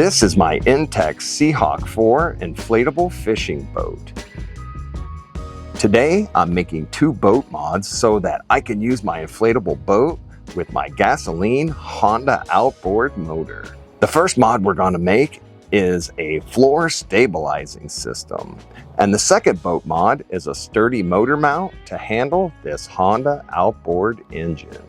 This is my Intex Seahawk 4 inflatable fishing boat. Today, I'm making 2 boat mods so that I can use my inflatable boat with my gasoline Honda outboard motor. The first mod we're going to make is a floor stabilizing system. And the second boat mod is a sturdy motor mount to handle this Honda outboard engine.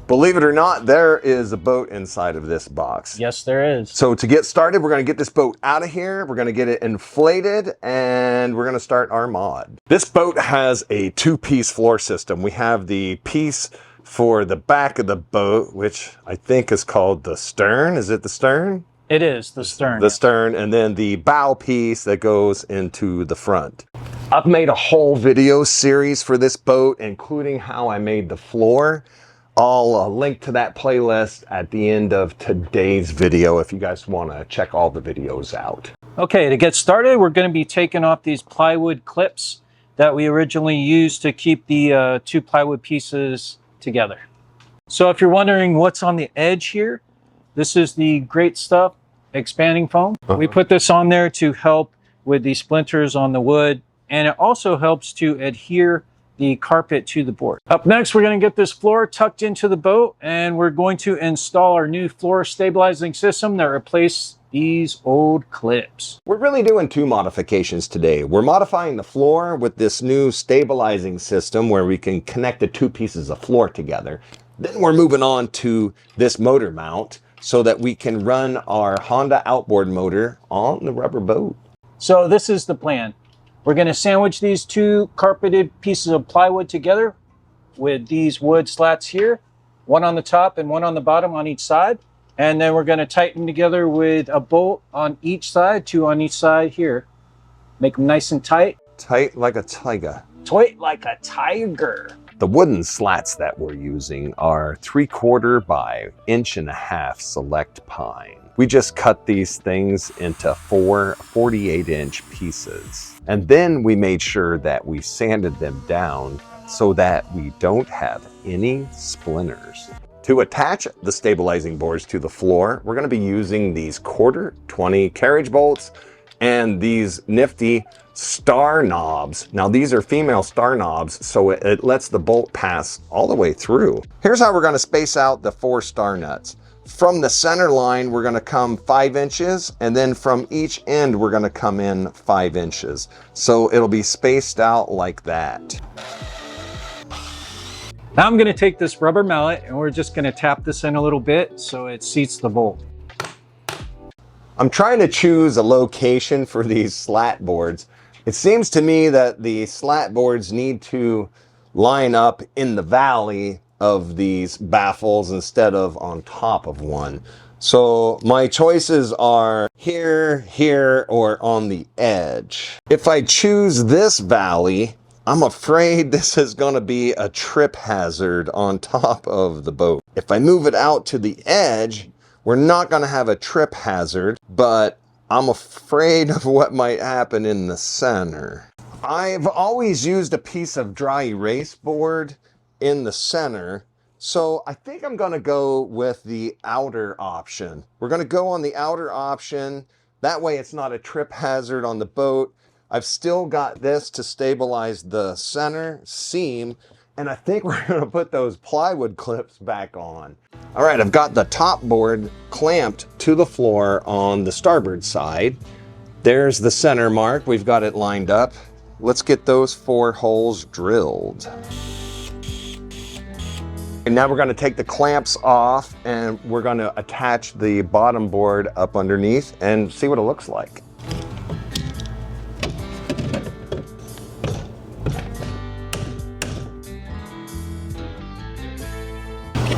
Believe it or not, there is a boat inside of this box. Yes, there is. So to get started, we're going to get this boat out of here. We're going to get it inflated and we're going to start our mod. This boat has a 2-piece floor system. We have the piece for the back of the boat, which I think is called the stern. Is it the stern? It is the stern. The stern, and then the bow piece that goes into the front. I've made a whole video series for this boat, including how I made the floor. I'll link to that playlist at the end of today's video if you guys want to check all the videos out. Okay, to get started, we're going to be taking off these plywood clips that we originally used to keep the 2 plywood pieces together. So if you're wondering what's on the edge here, this is the Great Stuff expanding foam. We put this on there to help with the splinters on the wood, and it also helps to adhere the carpet to the board. Up next, we're going to get this floor tucked into the boat, and we're going to install our new floor stabilizing system that replaced these old clips. We're really doing 2 modifications today. We're modifying the floor with this new stabilizing system where we can connect the 2 pieces of floor together. Then we're moving on to this motor mount so that we can run our Honda outboard motor on the rubber boat. So this is the plan. We're going to sandwich these 2 carpeted pieces of plywood together with these wood slats here, one on the top and one on the bottom on each side. And then we're going to tighten together with a bolt on each side, 2 on each side here. Make them nice and tight. Tight like a tiger. Tight like a tiger. The wooden slats that we're using are 3/4 by 1.5" select pine. We just cut these things into 4 48-inch pieces. And then we made sure that we sanded them down so that we don't have any splinters. To attach the stabilizing boards to the floor, we're going to be using these 1/4 carriage bolts and these nifty star knobs. Now these are female star knobs, so it lets the bolt pass all the way through. Here's how we're going to space out the 4 star nuts. From the center line, we're going to come 5 inches, and then from each end, we're going to come in 5 inches. So it'll be spaced out like that. Now I'm going to take this rubber mallet and we're just going to tap this in a little bit so it seats the bolt. I'm trying to choose a location for these slat boards. It seems to me that the slat boards need to line up in the valley of these baffles instead of on top of one. So my choices are here, here, or on the edge. If I choose this valley, I'm afraid this is going to be a trip hazard on top of the boat. If I move it out to the edge, we're not going to have a trip hazard, but I'm afraid of what might happen in the center. I've always used a piece of dry erase board in the center, so I think I'm going to go with the outer option. We're going to go on the outer option. That way it's not a trip hazard on the boat. I've still got this to stabilize the center seam, and I think we're going to put those plywood clips back on. All right, I've got the top board clamped to the floor on the starboard side. There's the center mark. We've got it lined up. Let's get those 4 holes drilled. And now we're going to take the clamps off and we're going to attach the bottom board up underneath and see what it looks like.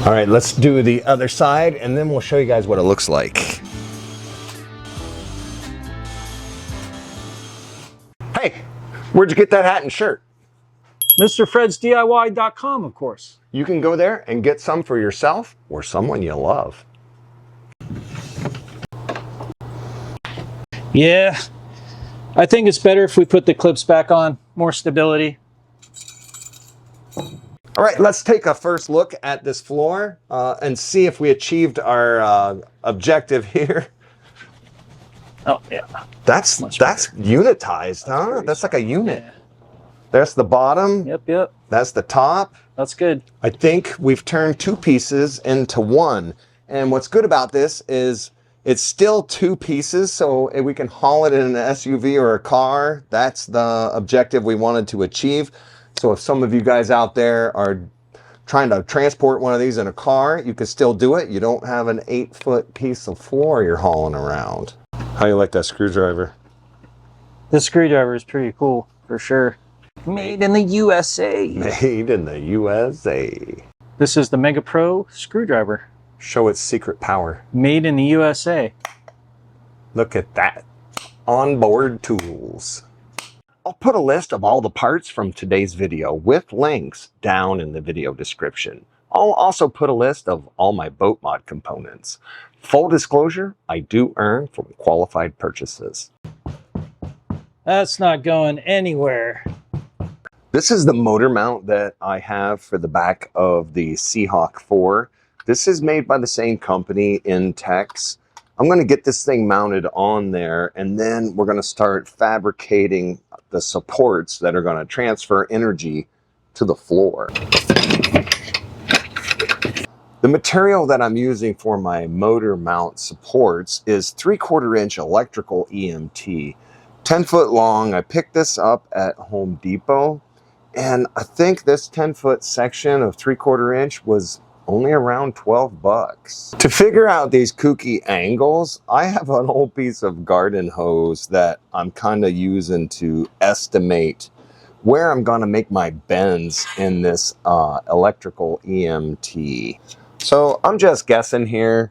All right, let's do the other side and then we'll show you guys what it looks like. Hey, where'd you get that hat and shirt? MrFredsDIY.com, of course. You can go there and get some for yourself or someone you love. Yeah, I think it's better if we put the clips back on. More stability. All right, let's take a first look at this floor and see if we achieved our objective here. Oh yeah. That's unitized, huh? That's like a unit. Yeah. There's the bottom. Yep. That's the top. That's good. I think we've turned two pieces into one. And what's good about this is it's still two pieces, so we can haul it in an SUV or a car. That's the objective we wanted to achieve. So if some of you guys out there are trying to transport one of these in a car, you can still do it. You don't have an 8-foot piece of floor you're hauling around. How you like that screwdriver? This screwdriver is pretty cool, for sure. Made in the USA. Made in the USA. This is the Mega Pro screwdriver. Show its secret power. Made in the USA. Look at that. Onboard tools. I'll put a list of all the parts from today's video with links down in the video description. I'll also put a list of all my boat mod components. Full disclosure, I do earn from qualified purchases. That's not going anywhere. This is the motor mount that I have for the back of the Seahawk 4. This is made by the same company, Intex. I'm going to get this thing mounted on there, and then we're going to start fabricating the supports that are going to transfer energy to the floor. The material that I'm using for my motor mount supports is 3/4 inch electrical EMT. 10 foot long. I picked this up at Home Depot, and I think this 10-foot section of 3/4 inch was only around 12 bucks. To figure out these kooky angles, I have an old piece of garden hose that I'm kind of using to estimate where I'm gonna make my bends in this electrical EMT. So I'm just guessing here.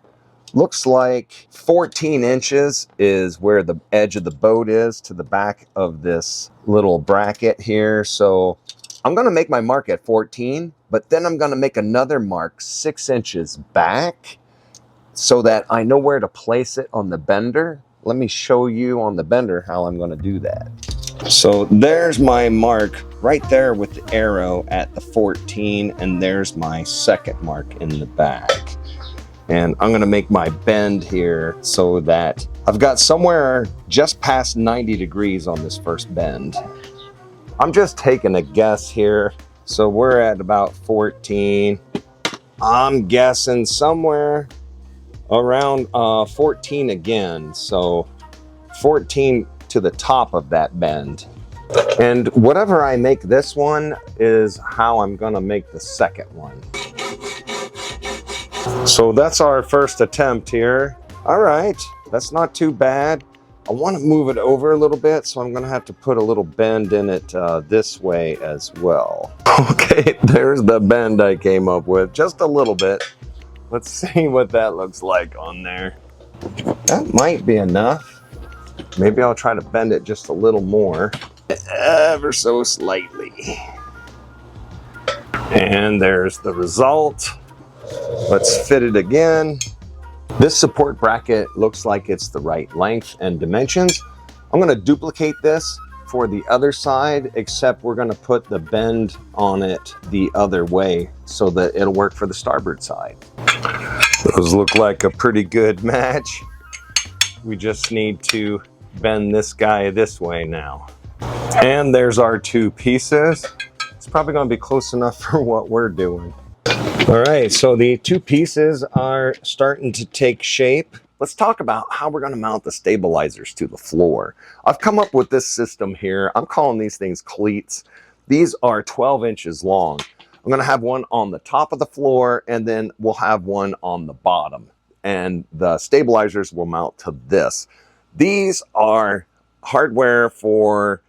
Looks like 14 inches is where the edge of the boat is to the back of this little bracket here. So I'm going to make my mark at 14, but then I'm going to make another mark 6 inches back so that I know where to place it on the bender. Let me show you on the bender how I'm going to do that. So there's my mark right there with the arrow at the 14, and there's my second mark in the back. And I'm gonna make my bend here so that I've got somewhere just past 90 degrees on this first bend. I'm just taking a guess here. So we're at about 14. I'm guessing somewhere around 14 again. So 14 to the top of that bend. And whatever I make this one is how I'm gonna make the second one. So that's our first attempt here. All right, that's not too bad. I want to move it over a little bit, so I'm going to have to put a little bend in it this way as well. Okay, there's the bend I came up with, just a little bit. Let's see what that looks like on there. That might be enough. Maybe I'll try to bend it just a little more, ever so slightly. And there's the result. Let's fit it again. This support bracket looks like it's the right length and dimensions. I'm going to duplicate this for the other side, except we're going to put the bend on it the other way so that it'll work for the starboard side. Those look like a pretty good match. We just need to bend this guy this way now. And there's our two pieces. It's probably going to be close enough for what we're doing. All right, so the two pieces are starting to take shape. Let's talk about how we're going to mount the stabilizers to the floor. I've come up with this system here. I'm calling these things cleats. These are 12 inches long. I'm going to have one on the top of the floor, and then we'll have one on the bottom. And the stabilizers will mount to this. These are hardware for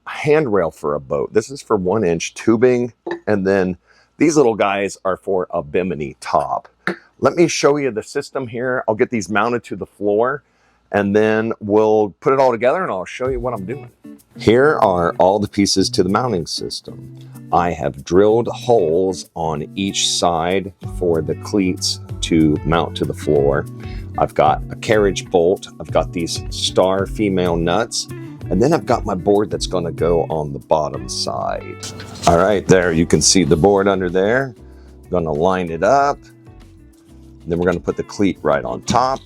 a handrail for a boat. This is for 1-inch tubing, and then these little guys are for a Bimini top. Let me show you the system here. I'll get these mounted to the floor, and then we'll put it all together and I'll show you what I'm doing. Here are all the pieces to the mounting system. I have drilled holes on each side for the cleats to mount to the floor. I've got a carriage bolt. I've got these star female nuts. And then I've got my board that's going to go on the bottom side. All right, there you can see the board under there. I'm going to line it up. Then we're going to put the cleat right on top.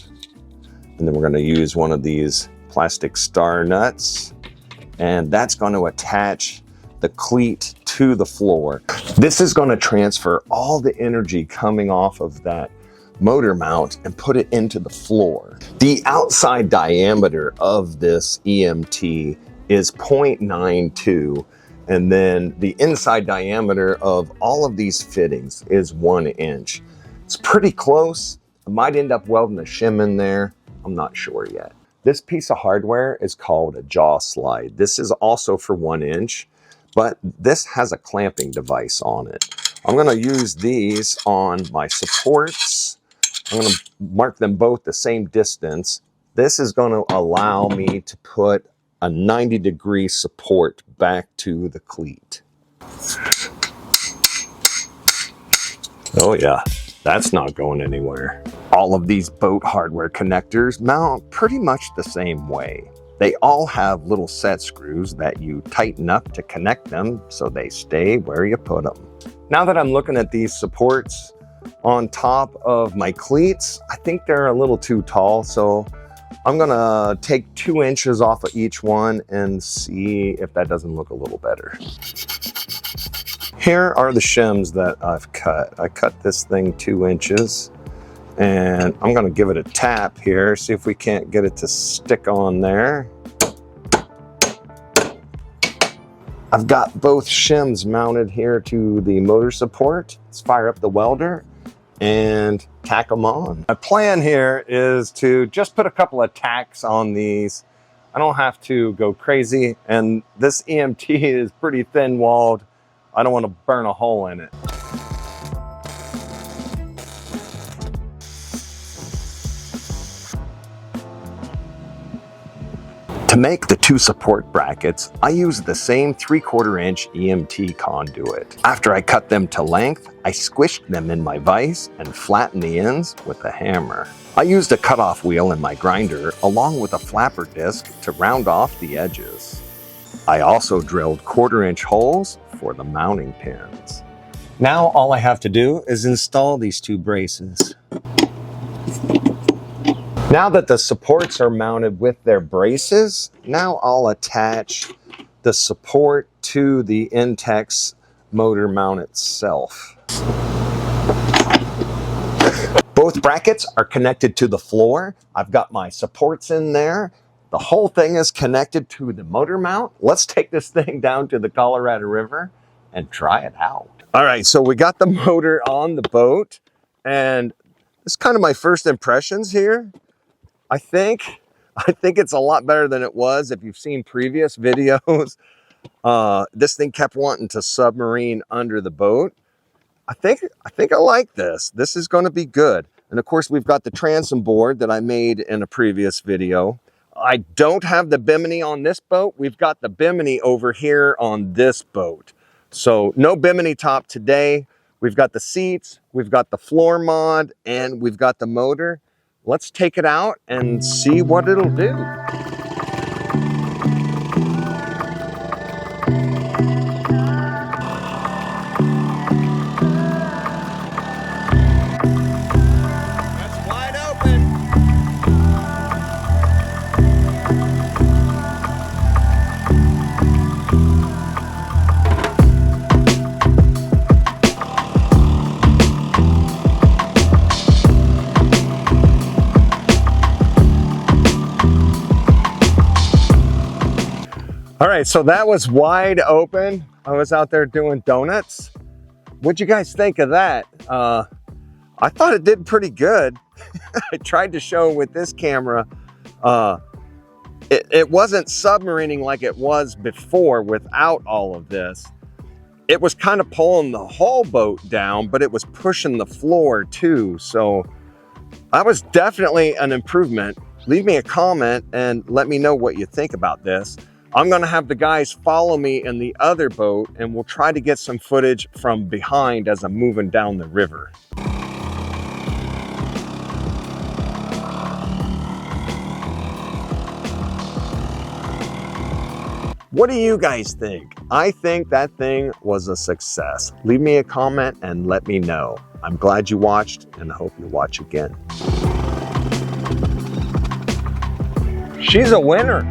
And then we're going to use one of these plastic star nuts, and that's going to attach the cleat to the floor. This is going to transfer all the energy coming off of that motor mount and put it into the floor. The outside diameter of this EMT is 0.92, and then the inside diameter of all of these fittings is 1 inch. It's pretty close. I might end up welding a shim in there. I'm not sure yet. This piece of hardware is called a jaw slide. This is also for 1 inch, but this has a clamping device on it. I'm gonna use these on my supports. I'm gonna mark them both the same distance. This is gonna allow me to put a 90-degree support back to the cleat. Oh yeah, that's not going anywhere. All of these boat hardware connectors mount pretty much the same way. They all have little set screws that you tighten up to connect them so they stay where you put them. Now that I'm looking at these supports on top of my cleats, I think they're a little too tall, so I'm gonna take 2 inches off of each one and see if that doesn't look a little better. Here are the shims that I've cut. I cut this thing 2 inches, and I'm gonna give it a tap here, see if we can't get it to stick on there. I've got both shims mounted here to the motor support. Let's fire up the welder and tack them on. My plan here is to just put a couple of tacks on these. I don't have to go crazy, and this EMT is pretty thin walled. I don't want to burn a hole in it. To make the 2 support brackets, I use the same 3/4 inch EMT conduit. After I cut them to length, I squished them in my vise and flattened the ends with a hammer. I used a cutoff wheel in my grinder along with a flapper disc to round off the edges. I also drilled 1/4 inch holes for the mounting pins. Now all I have to do is install these 2 braces. Now that the supports are mounted with their braces, now I'll attach the support to the Intex motor mount itself. Both brackets are connected to the floor. I've got my supports in there. The whole thing is connected to the motor mount. Let's take this thing down to the Colorado River and try it out. All right, so we got the motor on the boat, and it's kind of my first impressions here. I think it's a lot better than it was. If you've seen previous videos, this thing kept wanting to submarine under the boat. I think I like this. This is going to be good. And of course, we've got the transom board that I made in a previous video. I don't have the Bimini on this boat. We've got the Bimini over here on this boat. So no Bimini top today. We've got the seats, we've got the floor mod, and we've got the motor. Let's take it out and see what it'll do. That's wide open. All right, so that was wide open. I was out there doing donuts. What'd you guys think of that? I thought it did pretty good. I tried to show with this camera. It wasn't submarining like it was before without all of this. It was kind of pulling the whole boat down, but it was pushing the floor too. So that was definitely an improvement. Leave me a comment and let me know what you think about this. I'm gonna have the guys follow me in the other boat, and we'll try to get some footage from behind as I'm moving down the river. What do you guys think? I think that thing was a success. Leave me a comment and let me know. I'm glad you watched, and I hope you watch again. She's a winner.